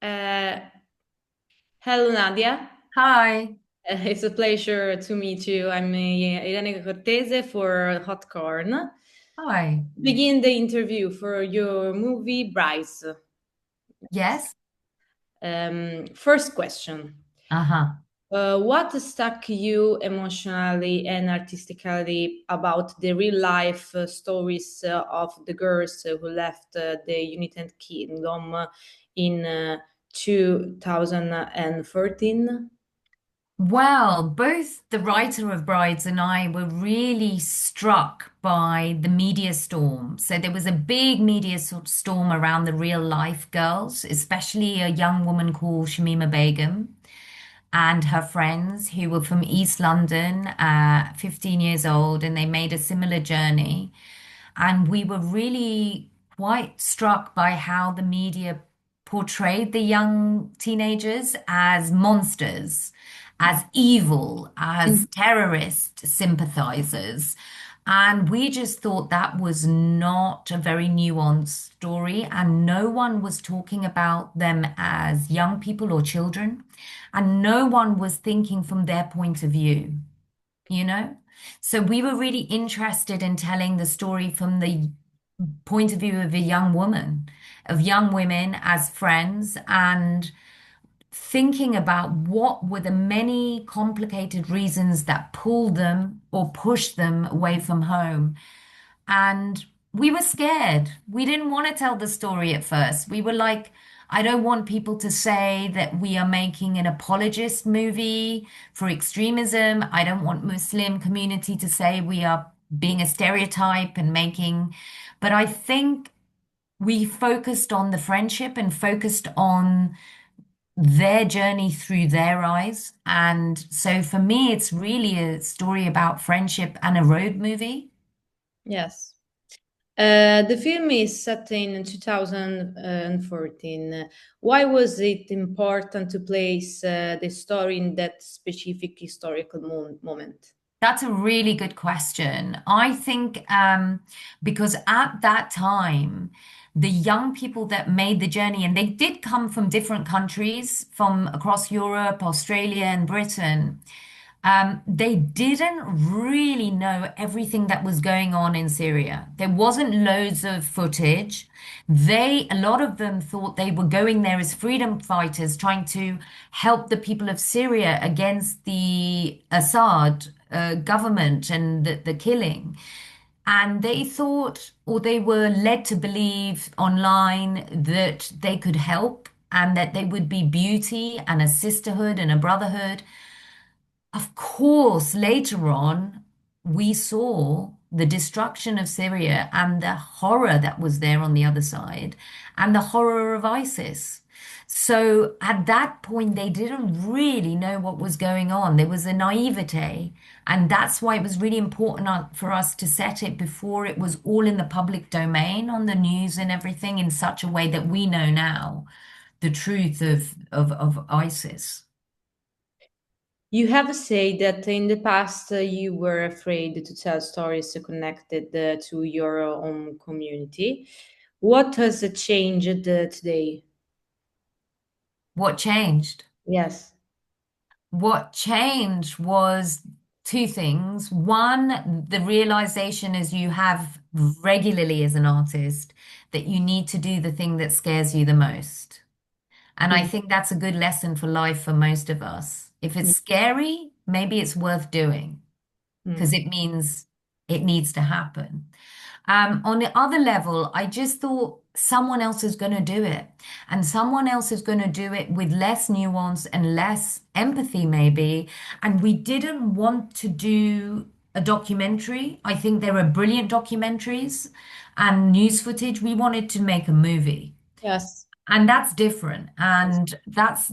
Uh, Hello, Nadia. Hi. It's a pleasure to meet you. I'm Irene Cortese for Hot Corn. Hi. Begin the interview for your movie Brides. Yes. First question. Uh-huh. What struck you emotionally and artistically about the real life stories of the girls who left the United Kingdom in 2013? Well, both the writer of Brides and I were really struck by the media storm. So there was a big storm around the real life girls, especially a young woman called Shamima Begum and her friends who were from East London, 15 years old, and they made a similar journey. And we were really quite struck by how the media portrayed the young teenagers as monsters, as evil, as terrorist sympathizers. And we just thought that was not a very nuanced story. And no one was talking about them as young people or children. And no one was thinking from their point of view, you know? So we were really interested in telling the story from the point of view of a young woman, of young women as friends, and thinking about what were the many complicated reasons that pulled them or pushed them away from home. And we were scared. We didn't want to tell the story at first. We were like, I don't want people to say that we are making an apologist movie for extremism. I don't want Muslim community to say we are being a stereotype and making, but I think we focused on the friendship and focused on their journey through their eyes. And so for me, it's really a story about friendship and a road movie. Yes. The film is set in 2014. Why was it important to place the story in that specific historical moment? That's a really good question. I think because at that time, the young people that made the journey, and they did come from different countries, from across Europe, Australia, and Britain, they didn't really know everything that was going on in Syria. There wasn't loads of footage. A lot of them thought they were going there as freedom fighters, trying to help the people of Syria against the Assad government and the killing. And they thought, or they were led to believe online that they could help and that they would be beauty and a sisterhood and a brotherhood. Of course, later on, we saw the destruction of Syria and the horror that was there on the other side, and the horror of ISIS. So at that point, they didn't really know what was going on. There was a naivete, and that's why it was really important for us to set it before it was all in the public domain on the news and everything in such a way that we know now the truth of ISIS. You have said that in the past you were afraid to tell stories connected to your own community. What has changed today? What changed? Yes. What changed was two things. One, the realization as you have regularly as an artist that you need to do the thing that scares you the most. And I Mm, think that's a good lesson for life for most of us. If it's mm, scary, maybe it's worth doing because mm. it means it needs to happen. On the other level, I just thought someone else is going to do it, and someone else is going to do it with less nuance and less empathy, maybe. And we didn't want to do a documentary. I think there are brilliant documentaries and news footage. We wanted to make a movie. Yes. And that's different. Yes. And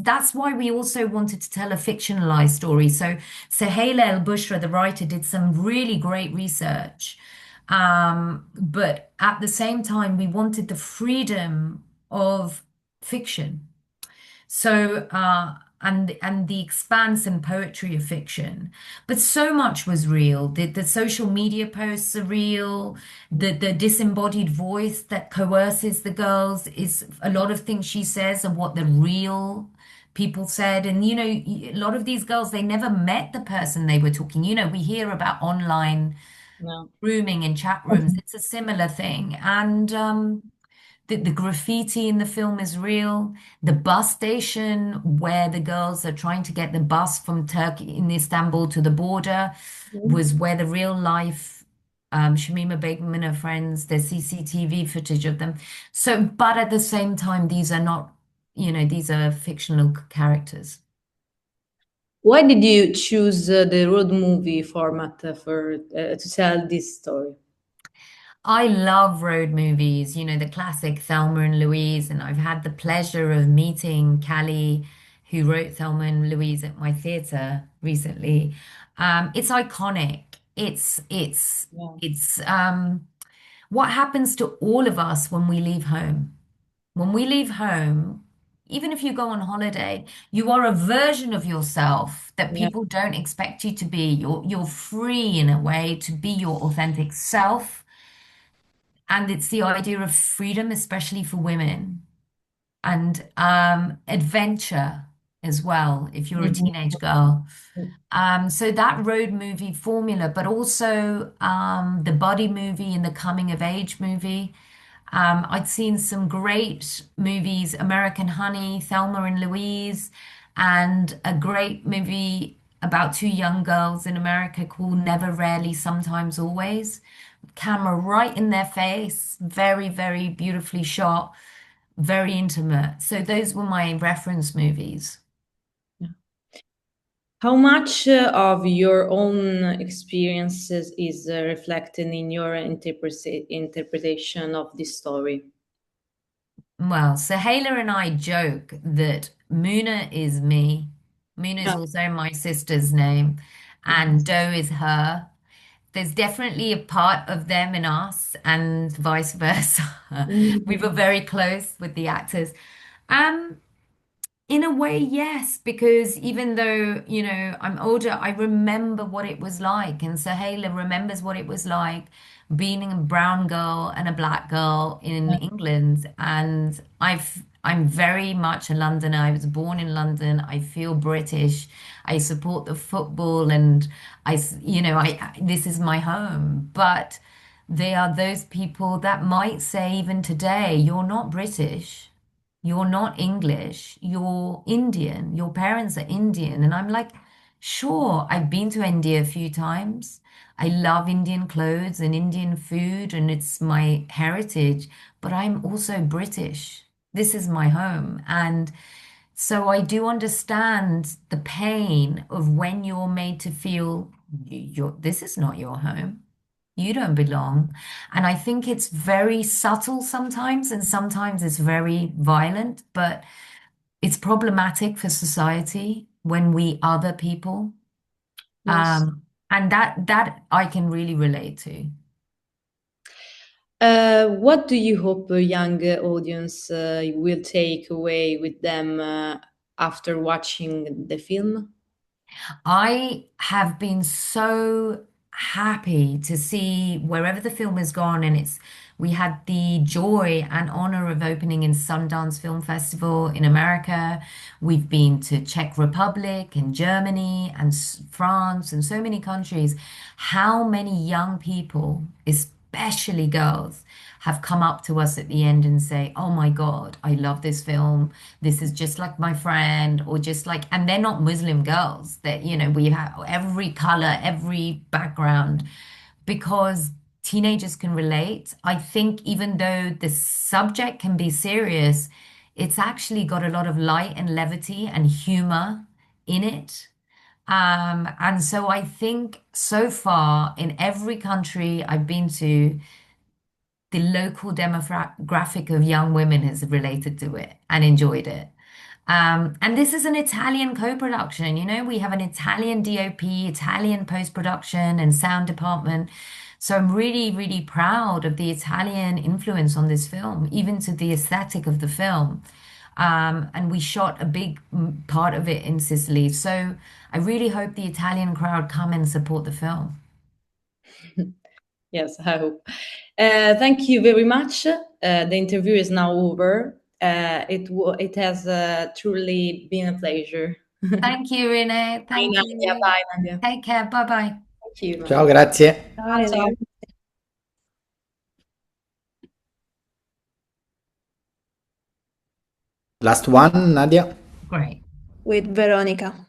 that's why we also wanted to tell a fictionalized story. So Sohaila El Bushra, the writer, did some really great research. But at the same time, we wanted the freedom of fiction. So and the expanse and poetry of fiction. But so much was real. The social media posts are real. The disembodied voice that coerces the girls is a lot of things she says are what the real people said. And a lot of these girls, they never met the person they were talking. We hear about online No. grooming in chat rooms. It's a similar thing. And the graffiti in the film is real. The bus station where the girls are trying to get the bus from Turkey in Istanbul to the border was where the real life Shamima Begum and her friends, there's CCTV footage of them. So, but at the same time, these are not, these are fictional characters. Why did you choose the road movie format for to tell this story? I love road movies, the classic Thelma and Louise, and I've had the pleasure of meeting Callie, who wrote Thelma and Louise at my theatre recently. It's iconic. Yeah. It's what happens to all of us when we leave home. When we leave home, even if you go on holiday, you are a version of yourself that Yeah. people don't expect you to be. You're free in a way to be your authentic self. And it's the idea of freedom, especially for women, and adventure as well, if you're a Mhm. teenage girl. So that road movie formula, but also the buddy movie and the coming of age movie. I'd seen some great movies, American Honey, Thelma and Louise, and a great movie about two young girls in America called Never, Rarely, Sometimes, Always. Camera right in their face, very, very beautifully shot, very intimate. So those were my reference movies. How much of your own experiences is reflected in your interpretation of this story? Well, Sahela and I joke that Muna is me. Muna is Yeah. also my sister's name, and Doe is her. There's definitely a part of them in us, and vice versa. We were Mhm. very close with the actors. Um, In a way, yes, because even though, I'm older, I remember what it was like. And Sahela remembers what it was like being a brown girl and a black girl in Yeah. England. And I'm very much a Londoner. I was born in London. I feel British. I support the football and this is my home. But they are those people that might say even today, you're not British. You're not English, you're Indian, your parents are Indian. And I'm like, sure, I've been to India a few times. I love Indian clothes and Indian food, and it's my heritage, but I'm also British. This is my home. And so I do understand the pain of when you're made to feel this is not your home. You don't belong. And I think it's very subtle sometimes, and sometimes it's very violent, but it's problematic for society when we other people. Yes. And that I can really relate to. What do you hope a young audience will take away with them after watching the film? I have been so happy to see wherever the film has gone, and we had the joy and honor of opening in Sundance Film Festival in America. We've been to Czech Republic and Germany and France and so many countries. How many young people, especially girls, have come up to us at the end and say, "Oh my God, I love this film. This is just like my friend," or just like, and they're not Muslim girls that, we have every color, every background, because teenagers can relate. I think even though the subject can be serious, it's actually got a lot of light and levity and humor in it. And so I think so far in every country I've been to, the local demographic of young women has related to it and enjoyed it. And this is an Italian co-production. We have an Italian DOP, Italian post-production and sound department. So I'm really, really proud of the Italian influence on this film, even to the aesthetic of the film. And we shot a big part of it in Sicily. So I really hope the Italian crowd come and support the film. Yes, I hope. Thank you very much. The interview is now over. It has truly been a pleasure. Thank you, Rene. Bye, Thank Nadia. you. Bye, Nadia. Take care. Bye bye. Thank you, Ciao, Nadia. grazie. Ciao, Ciao. Nadia. Last one, Nadia. Great. With Veronica.